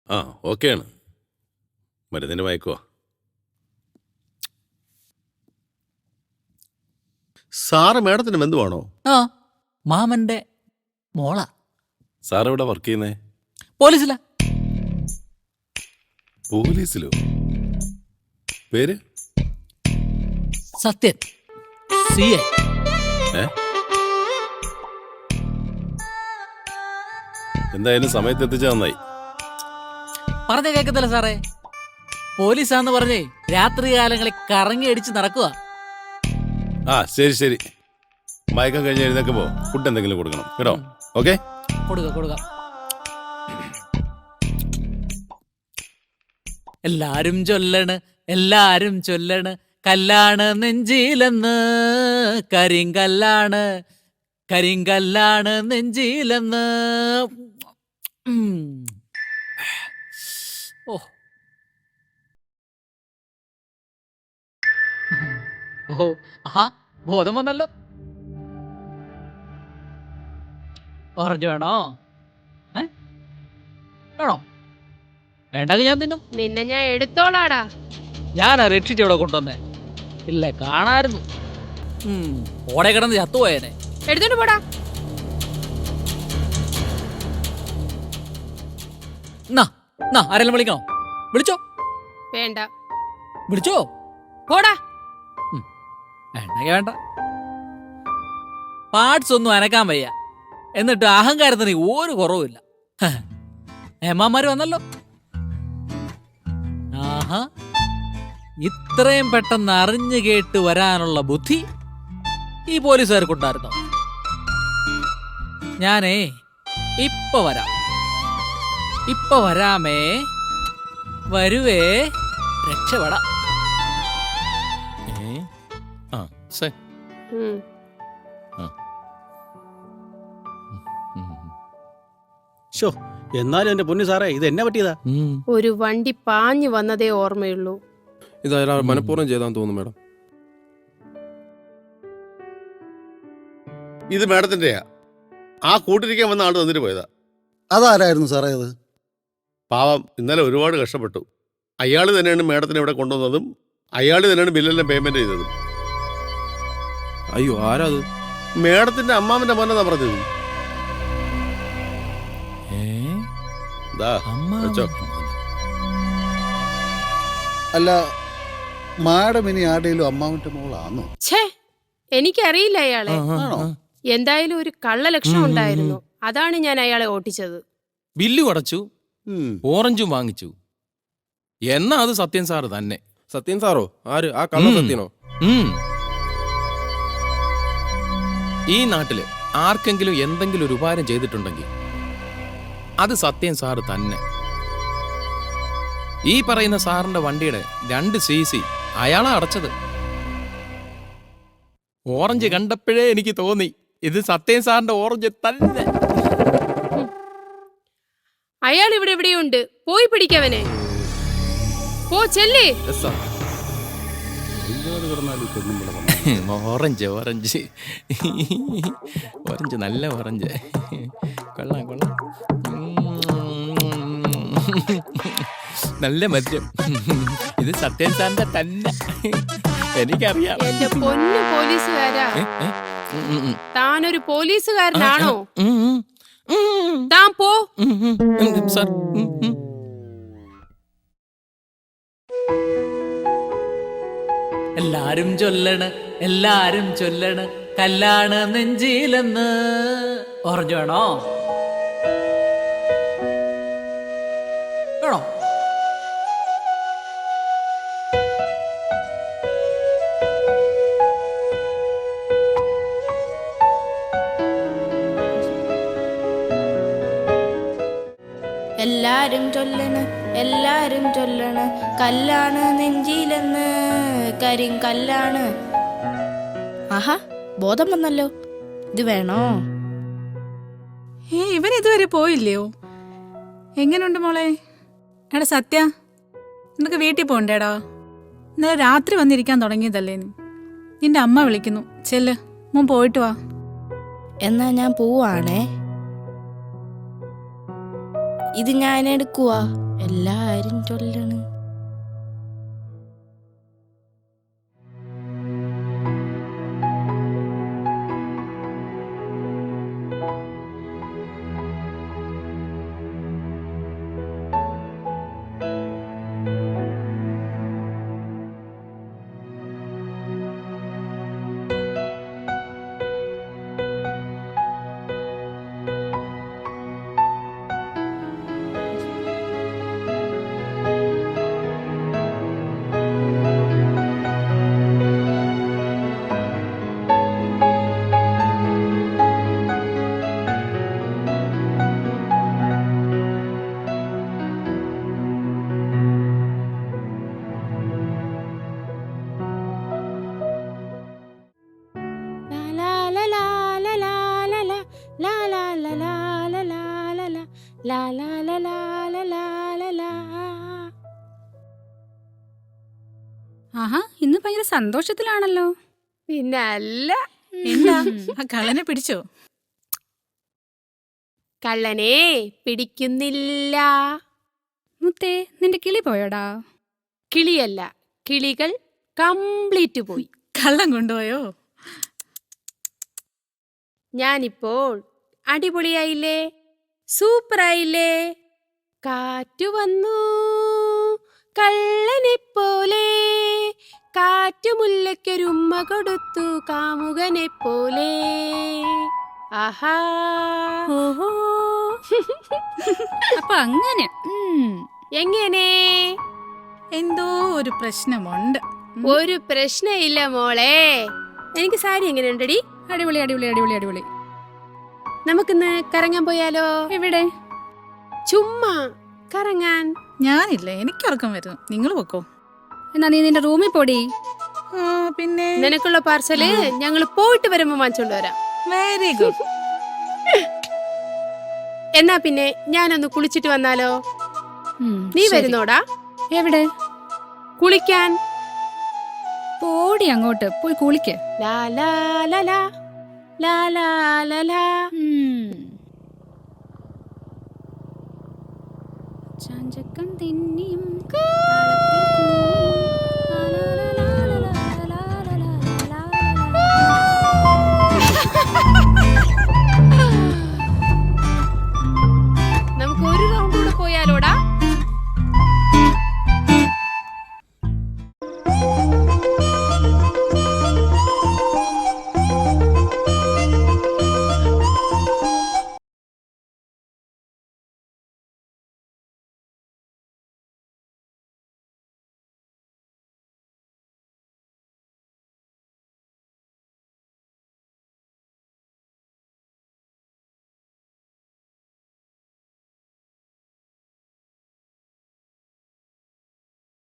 ആ ഓക്കെയാണ്. മരുന്നിന് മയക്കുവാ. സാറ് മേഡത്തിന് ബന്ധുവാണോ? ആ മാമന്റെ മോള. സാർ എവിടെ വർക്ക് ചെയ്യുന്നേ? പോലീസിലാ. പോലീസിലോ? പേര്? സത്യൻ. CI. എന്തായാലും സമയത്ത് എത്തിച്ചാ നന്നായി. പറഞ്ഞ കേക്കത്തില്ല സാറേ. പോലീസാന്ന് പറഞ്ഞേ രാത്രി കാലങ്ങളിൽ കറങ്ങി അടിച്ച് നടക്കുക. ആ ശരി ശരി. മയക്കം കഴിഞ്ഞ് എഴുന്നേക്കുമ്പോ ഫുഡ് എന്തെങ്കിലും കൊടുക്കണം കേട്ടോ. ഓക്കെ, കൊടുക്ക. എല്ലാരും ചൊല്ലണ് കല്ലാണ് നെഞ്ചിലെന്ന്, കരിങ്കല്ലാണ് നെഞ്ചിലെന്ന്. ഓ ഓ ആഹാ, ബോധം വന്നല്ലോ. ഓറഞ്ച് വേണോ? വേണോ? വേണ്ടെങ്കിൽ ഞാൻ തിന്നും. നിന്നെ ഞാൻ എടുത്തോളാടാ. ഞാനാ രക്ഷിച്ചവിടെ കൊണ്ടുവന്നേ. ഇല്ല കാണായിരുന്നു. ഓടെ കിടന്ന് ചത്തുപോയേനെ. എടുത്തോണ്ട് പോടാ. ആരെല്ലാം വിളിക്കണോ? വിളിച്ചോ. വേണ്ട. വിളിച്ചോ. പോടാ. വേണ്ട. പാർട്സ് ഒന്നും അനക്കാൻ വയ്യ, എന്നിട്ട് അഹങ്കാരത്തിന് ഒരു കുറവുമില്ല. ഏമാമാര് വന്നല്ലോ. ആഹാ, ഇത്രയും പെട്ടെന്ന് അറിഞ്ഞു കേട്ട് വരാനുള്ള ബുദ്ധി ഈ പോലീസുകാർക്കുണ്ടായിരുന്നോ? ഞാനേ ഇപ്പൊ വരാമേ. വരുവേ, രക്ഷപ്പെടാം. എന്നാലും എന്റെ പൊന്നു സാറേ, ഇത് എന്നെ പറ്റിയതാ. ഒരു വണ്ടി പാഞ്ഞു വന്നതേ ഓർമ്മയുള്ളൂ. ഇത് മനഃപൂർവ്വം ചെയ്താന്ന് തോന്നുന്നു മേഡം. ഇത് മേഡത്തിന്റെയാ. ആ കൂട്ടിരിക്കാൻ വന്ന ആള് തന്നിട്ട് പോയതാ. അതാരായിരുന്നു സാറേ അത്? പാവം, ഇന്നലെ ഒരുപാട് കഷ്ടപ്പെട്ടു. അയാൾ തന്നെയാണ് മേഡത്തിനെ ഇവിടെ കൊണ്ടുവന്നതും അയാൾ തന്നെയാണ് ബില്ലെല്ലാം പേയ്മെന്റ് ചെയ്തതും. അയ്യോ, ആരാ അത്? മേഡത്തിന്റെ അമ്മാവന്റെ മോനെന്നാ പറഞ്ഞത്. അല്ല, മാഡം ഇനി ആരുടെയും അമ്മാവന്റെ മോളാണോ? ഛേ, എനിക്കറിയില്ല അയാളെ. ആണോ? എന്തായാലും ഒരു കള്ള ലക്ഷണം ഉണ്ടായിരുന്നു. അതാണ് ഞാൻ അയാളെ ഓട്ടിച്ചത്. ബില്ലും അടച്ചു, ഓറഞ്ചും വാങ്ങിച്ചു. എന്നാ അത് സത്യൻ സാറ് തന്നെ. സത്യൻ സാറോ? ആര്? ആ കള്ള സത്യനോ? ഈ നാട്ടില് ആർക്കെങ്കിലും എന്തെങ്കിലും ഒരു ഉപകാരം ചെയ്തിട്ടുണ്ടെങ്കിൽ അത് സത്യൻ സാറ് തന്നെ. ഈ പറയുന്ന സാറിന്റെ വണ്ടിയുടെ 2 CC അയാളാ അടച്ചത്. ഓറഞ്ച് കണ്ടപ്പോഴേ എനിക്ക് തോന്നി ഇത് സത്യൻ സാറിന്റെ ഓറഞ്ച് തന്നെ. അയാൾ ഇവിടെ എവിടെയുണ്ട്, പോയി പിടിക്കവനെ. പോ, ചെല്ലേ. ഓറഞ്ച് നല്ല ഓറഞ്ച്. കൊള്ളാം. നല്ല മദ്യം. ഇത് സത്യൻ സാറിന്റെ തന്നെ. എനിക്കറിയാം. എന്റെ പൊന്നു പോലീസുകാരാ, താനൊരു പോലീസുകാരനാണോ? താൻ പോ. സാർ, എല്ലാരും ചൊല്ലണ് കല്ലാണ് നെഞ്ചിലെന്ന്. ഓറഞ്ച് വേണോ? എല്ലാരും ചൊല്ലണ് കല്ലാണ് നെഞ്ചിലെന്ന്, കരിങ്കല്ലാണ്. ആഹാ, ബോധം വന്നല്ലോ. ഇത് വേണോ? ഇവൻ ഇതുവരെ പോയില്ലയോ? എങ്ങനെയുണ്ട് മോളെ? എടാ സത്യ, നിനക്ക് വീട്ടിൽ പോണ്ടേടാ. ഇന്നലെ രാത്രി വന്നിരിക്കാൻ തുടങ്ങിയതല്ലേ നീ? നിന്റെ അമ്മ വിളിക്കുന്നു. ചെല്ല്, മോൻ പോയിട്ട് വാ. എന്നാ ഞാൻ പോവാണേ. ഇത് ഞാൻ എടുക്കുവാ, എല്ലാരും ചൊല്ലണ്. ആഹാ, ഇന്ന് ഭയങ്കര സന്തോഷത്തിലാണല്ലോ. പിന്നെ അല്ല, എന്താ ആ കള്ളനെ പിടിച്ചോ? കള്ളനെ പിടിക്കുന്നില്ല. മുത്തേ, നിന്റെ കിളി പോയോടാ? കിളിയല്ല, കിളികൾ കംപ്ലീറ്റ് പോയി. കള്ളം കൊണ്ടുപോയോ? ഞാനിപ്പോൾ അടിപൊളിയായില്ലേ, സൂപ്പറായില്ലേ. കാറ്റു വന്നു കള്ളനെ പോലെ, കാറ്റുമുല്ലയ്ക്കൊരുമ്മ കൊടുത്തു കാമുകനെ പോലെ. ആഹാ, ഓഹോ. അപ്പൊ അങ്ങനെ എങ്ങനെ? എന്തോ ഒരു പ്രശ്നമുണ്ട്. ഒരു പ്രശ്നമില്ല മോളെ. എനിക്ക് സാരി എങ്ങനെയുണ്ടടി? അടിപൊളി അടിപൊളി അടിപൊളി അടിപൊളി. നമുക്കിന്ന് കറങ്ങാൻ പോയാലോ? എവിടെ? ചുമ്മാ കറങ്ങാൻ. ഞാനില്ല, എനിക്ക് ഉറക്കം വരുന്നു. നിങ്ങൾ പൊക്കോ. എന്നാ നീ നിന്റെ റൂമിൽ പോടി. പിന്നെ നിനക്കുള്ള പാർസല് ഞങ്ങൾ പോയിട്ട് വരുമ്പോ വാങ്ങിച്ചോണ്ട് വരാം. Very good. എന്നാ പിന്നെ ഞാനൊന്ന് കുളിച്ചിട്ട് വന്നാലോ? നീ വരുന്നോടാ? എവിടെ? കുളിക്കാൻ. പോടി അങ്ങോട്ട്, പോയി കുളിക്ക്. ലാ ലാ ലാ ലാ, ലാ ലാ ലാ ലാ. ചാഞ്ചക്കം തിന്നിയും